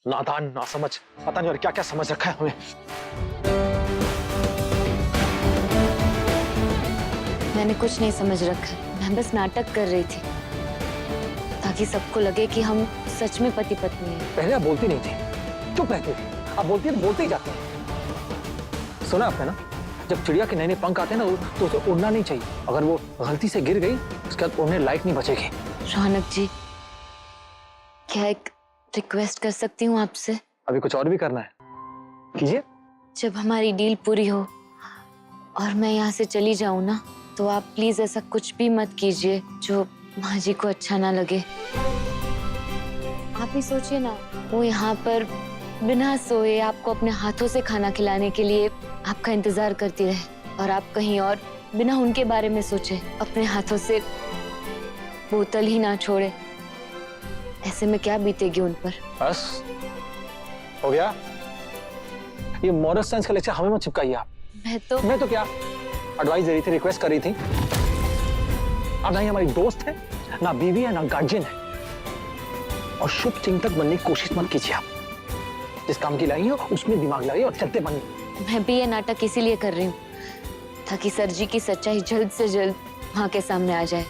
नादान, नासमझ, पता नहीं और क्या क्या समझ रखा है हमें। मैंने कुछ नहीं समझ रखा, मैं बस नाटक कर रही थी ताकि सबको लगे कि हम सच में पति पत्नी हैं। पहले आप बोलती नहीं थी, चुप रहती थी, आप बोलती है तो बोलते ही जाते हैं। सुना आपने ना, जब चिड़िया के नए नए पंख आते हैं ना तो उसे उड़ना नहीं चाहिए। अगर वो गलती से गिर गई उसके बाद उड़ने लायक नहीं बचेगी। रौनक जी, क्या एक रिक्वेस्ट कर सकती हूँ आपसे? अभी कुछ और भी करना है, कीजिए। जब हमारी डील पूरी हो और मैं यहाँ से चली जाऊँ ना, तो आप प्लीज ऐसा कुछ भी मत कीजिए जो माँ जी को अच्छा ना लगे। आप ही सोचिए ना, वो यहाँ पर बिना सोए आपको अपने हाथों से खाना खिलाने के लिए आपका इंतजार करती रहे और आप कहीं और बिना उनके बारे में सोचे अपने हाथों से बोतल ही ना छोड़े। ऐसे में क्या बीतेगी उन पर? बस हो गया, ये मॉरल साइंस का लेक्चर हमें मत चिपकाइए आप। मैं तो क्या एडवाइस दे रही थी, रिक्वेस्ट कर रही थी। अब ना ही हमारी दोस्त है, ना बीवी है, ना गार्जियन है। और शुभ चिंतक बनने की कोशिश मत कीजिए आप। जिस काम की लाई हो उसमें दिमाग लगाइए और चलते बनिए। मैं भी ये नाटक इसीलिए कर रही हूँ ताकि सर जी की सच्चाई जल्द से जल्द माँ के सामने आ जाए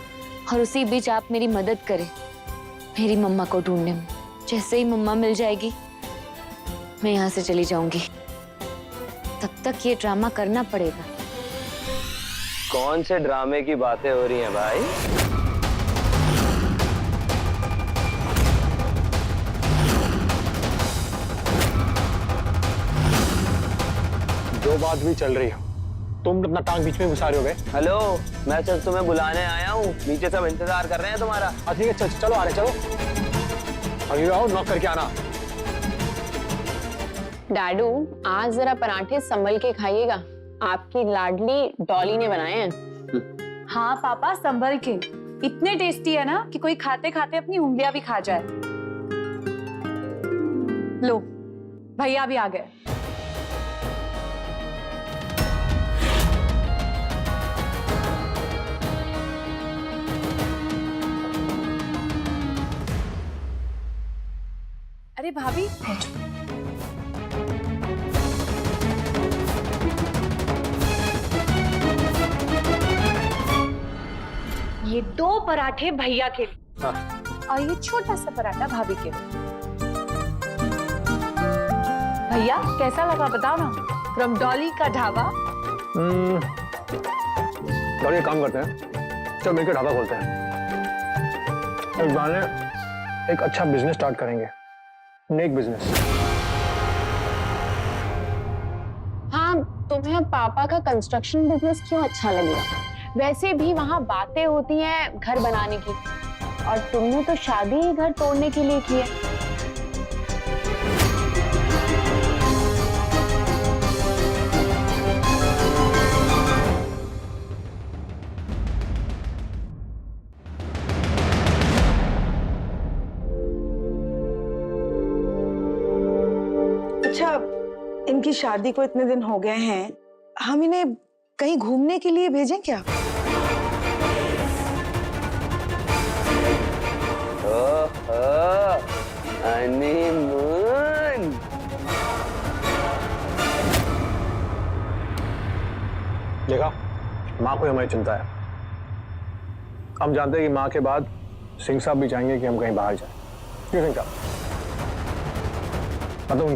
और उसी बीच आप मेरी मदद करें मेरी मम्मा को ढूंढने में। जैसे ही मम्मा मिल जाएगी मैं यहाँ से चली जाऊंगी। तब तक ये ड्रामा करना पड़ेगा। कौन से ड्रामे की बातें हो रही हैं भाई? जो बात भी चल रही हो, तुम अपना टांग बीच में घुसा रहे हो गए। हेलो, मैं सिर्फ तुम्हें बुलाने आया हूँ, नीचे सब इंतजार कर रहे हैं तुम्हारा। ठीक है, चलो आ रहे, चलो अभी आओ, नॉक करके आना। डैडू, आज जरा पराठे संभल के खाइएगा, आपकी लाडली डॉली ने बनाए हैं। हाँ पापा, संभल के। इतने टेस्टी है ना कि कोई खाते खाते अपनी उंगलियां भी खा जाए। लो, भैया भी आ गए। अरे भाभी, ये 2 पराठे भैया के लिए। हाँ। और ये छोटा सा पराठा भाभी के लिए। भैया कैसा लगा बताओ ना, फ्रॉम डॉली का ढाबा। और ये काम करते हैं, चल मिलकर ढाबा खोलते हैं। इस बहाने एक अच्छा बिजनेस स्टार्ट करेंगे, नेक बिजनेस। हाँ, तुम्हें पापा का कंस्ट्रक्शन बिजनेस क्यों अच्छा लगेगा? वैसे भी वहाँ बातें होती हैं घर बनाने की, और तुमने तो शादी ही घर तोड़ने के लिए की है। अच्छा, इनकी शादी को इतने दिन हो गए हैं, हम इन्हें कहीं घूमने के लिए भेजें क्या? हनीमून। देखा, माँ को हमारी चिंता है। हम जानते हैं कि माँ के बाद सिंह साहब भी चाहेंगे कि हम कहीं बाहर जाएं। क्यों सिंह साहब? मतलब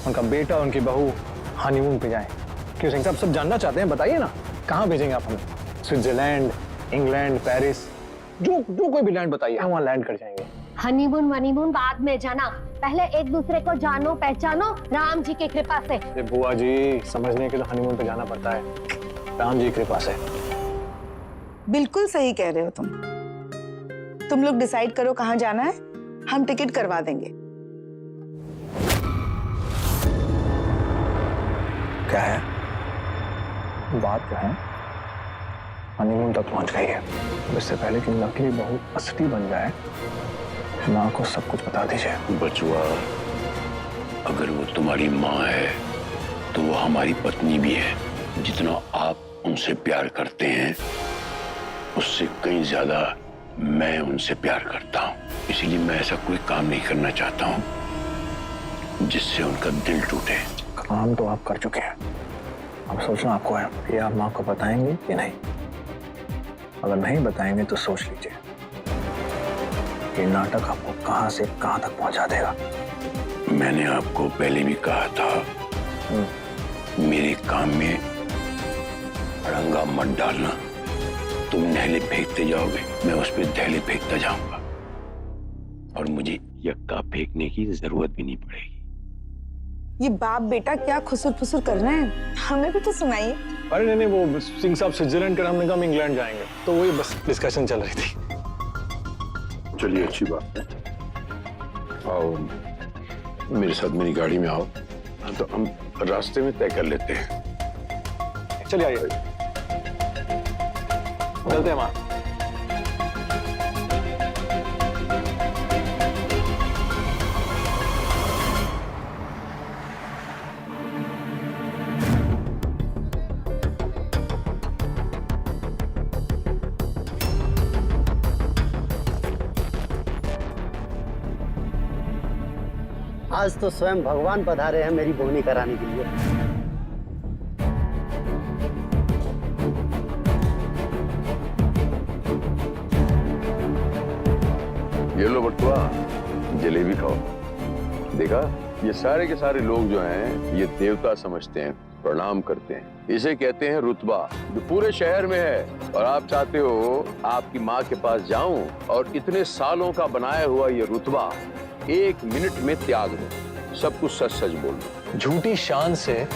उनका बेटा, उनकी बहू हनीमून पे जाएं। क्यों सिंह साहब? सब जानना चाहते हैं, बताइए ना, कहाँ भेजेंगे आप हमें? स्विट्जरलैंड, इंग्लैंड, पेरिस, जो कोई भी लैंड बताइए, हम वहाँ लैंड कर जाएंगे। हनीमून वनीमून बाद में जाना, पहले एक दूसरे को जानो पहचानो राम जी की कृपा से। अरे बुआ जी, समझने के लिए हनीमून पे जाना पड़ता है, राम जी की कृपा से। बिल्कुल सही कह रहे हो तुम लोग डिसाइड करो कहाँ जाना है, हम टिकट करवा देंगे। क्या है बात? क्या है? हनीमून तक पहुंच गई है। इससे पहले कि नकली बहू असली बन जाए, माँ को सब कुछ बता दीजिए। बचुआ, अगर वो तुम्हारी माँ है तो वो हमारी पत्नी भी है। जितना आप उनसे प्यार करते हैं उससे कहीं ज्यादा मैं उनसे प्यार करता हूँ। इसीलिए मैं ऐसा कोई काम नहीं करना चाहता हूँ जिससे उनका दिल टूटे। काम तो आप कर चुके हैं, अब सोचना आपको है कि आप माँ को बताएंगे कि नहीं। अगर नहीं बताएंगे तो सोच लीजिए ये नाटक आपको कहां से कहां तक पहुंचा देगा। मैंने आपको पहले भी कहा था मेरे काम में अड़ंगा मत डालना। तुम नहले फेंकते जाओगे, मैं उस पर दहले फेंकता जाऊंगा और मुझे यक्का फेंकने की जरूरत भी नहीं पड़ेगी। ये बाप बेटा क्या खुसुर फुसुर कर रहे हैं, हमें भी तो सुनाइए। अरे नहीं, वो सिंह साहब स्विट्जरलैंड कर, हमने कहा हम इंग्लैंड जाएंगे, तो वही बस डिस्कशन चल रही थी। चलिए अच्छी बात है, आओ मेरे साथ मेरी गाड़ी में आओ, तो हम रास्ते में तय कर लेते हैं। चलिए आइए, चलते हैं माँ। आज तो स्वयं भगवान पधारे हैं मेरी बोनी कराने के लिए। ये लो बटुआ, जलेबी खाओ। देखा, ये सारे के सारे लोग जो हैं ये देवता समझते हैं, प्रणाम करते हैं। इसे कहते हैं रुतबा, जो पूरे शहर में है। और आप चाहते हो आपकी माँ के पास जाऊं और इतने सालों का बनाया हुआ ये रुतबा 1 मिनट में त्याग दो, सब कुछ सच सच बोल दो। झूठी शान से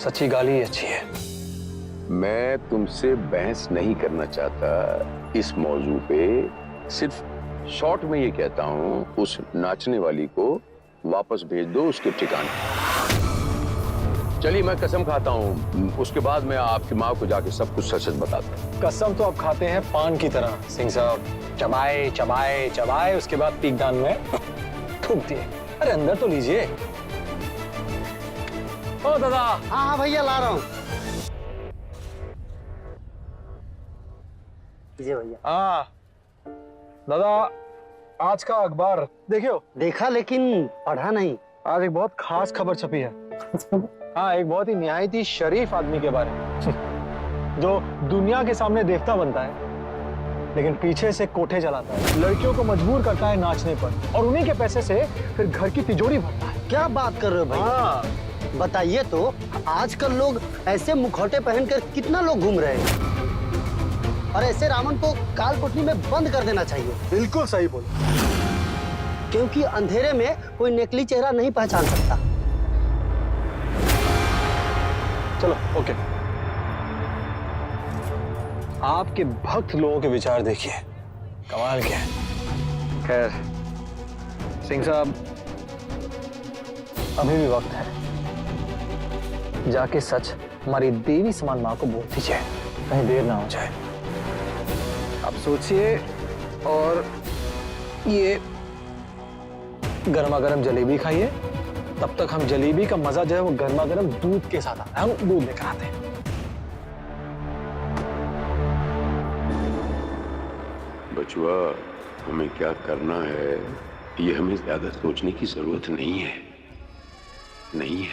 सच्ची गाली अच्छी है। मैं तुमसे बहस नहीं करना चाहता इस मौजू पे, सिर्फ शॉर्ट में ये कहता हूँ उस नाचने वाली को वापस भेज दो उसके ठिकाने। चलिए मैं कसम खाता हूँ, उसके बाद मैं आपकी माँ को जाके सब कुछ सच सच बताता हूँ। कसम तो आप खाते हैं पान की तरह सिंह साहब, चबाए चबाए चबाए उसके बाद पीकदान में थूक दिए। अरे अंदर तो लीजिए। ओ दादा। हाँ हाँ भैया ला रहा हूँ। लीजिए भैया। हाँ दादा, आज का अखबार देखियो? देखा लेकिन पढ़ा नहीं। आज एक बहुत खास खबर छपी है। हाँ, एक बहुत ही निहायत ही शरीफ आदमी के बारे में जो दुनिया के सामने देवता बनता है लेकिन पीछे से कोठे जलाता है, लड़कियों को मजबूर करता है नाचने पर और उन्हीं के पैसे से फिर घर की तिजोरी भरता है। क्या बात कर रहे हो भाई? हाँ। बताइए तो, आजकल लोग ऐसे मुखौटे पहनकर कितना लोग घूम रहे हैं, और ऐसे रावण को काल कोठरी में बंद कर देना चाहिए। बिल्कुल सही बोला, क्योंकि अंधेरे में कोई नकली चेहरा नहीं पहचान सकता। चलो ओके। आपके भक्त लोगों के विचार देखिए, कमाल के हैं। खैर सिंह साहब, अभी भी वक्त है, जाके सच हमारी देवी समान माँ को बोल दीजिए, कहीं देर ना हो जाए। आप सोचिए और ये गर्मा गर्म जलेबी खाइए, तब तक हम जलेबी का मजा जो है वो गर्मा गर्म दूध के साथ आता है, हम दूध लेकर आते हैं। बचुआ, हमें क्या करना है ये हमें ज्यादा सोचने की जरूरत नहीं है।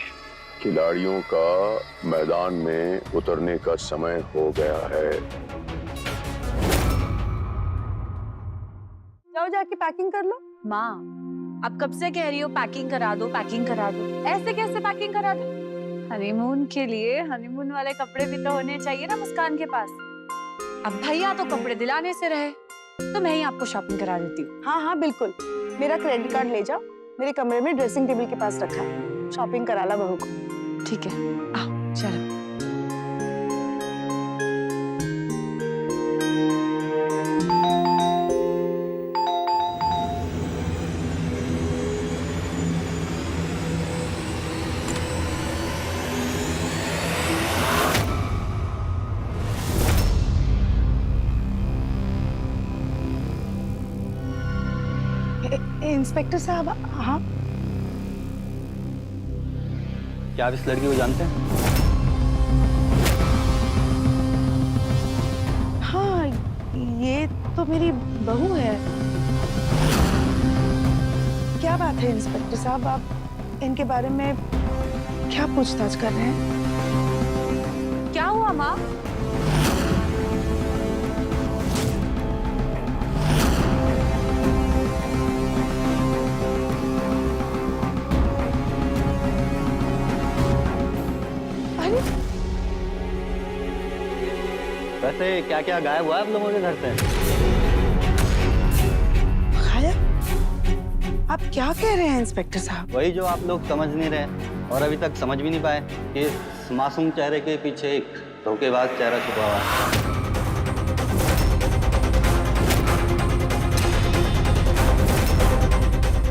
खिलाड़ियों का मैदान में उतरने का समय हो गया है। जाओ जाके पैकिंग कर लो। माँ, आप कब से कह रही हो पैकिंग करा दो, पैकिंग करा दो। ऐसे कैसे पैकिंग करा दो? हनीमून के लिए हनीमून वाले कपड़े भी तो होने चाहिए ना मुस्कान के पास। अब भैया तो कपड़े दिलाने से रहे, तो मैं ही आपको शॉपिंग करा देती हूँ। हाँ हाँ बिल्कुल, मेरा क्रेडिट कार्ड ले जाओ, मेरे कमरे में ड्रेसिंग टेबल के पास रखा है, शॉपिंग करा ला बहू को। ठीक है, आओ चलो। इंस्पेक्टर साहब, हाँ क्या आप इस लड़की को जानते हैं? हाँ, ये तो मेरी बहू है। क्या बात है इंस्पेक्टर साहब, आप इनके बारे में क्या पूछताछ कर रहे हैं? क्या हुआ माँ? वैसे क्या क्या गायब हुआ है आप लोगों के घर से? गायब? आप क्या कह रहे हैं इंस्पेक्टर साहब? वही जो आप लोग समझ नहीं रहे और अभी तक समझ भी नहीं पाए कि इस मासूम चेहरे के पीछे एक धोखेबाज चेहरा छुपा हुआ है।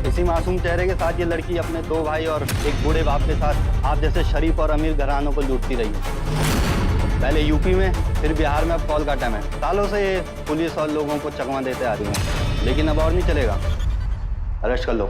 इसी मासूम चेहरे के साथ ये लड़की अपने 2 भाई और एक बूढ़े बाप के साथ आप जैसे शरीफ और अमीर घरानों को लूटती रही है। पहले यूपी में, फिर बिहार में, अब कोलकाता में। सालों से ये पुलिस और लोगों को चकमा देते आ रही है, लेकिन अब और नहीं चलेगा। अरेस्ट कर लो।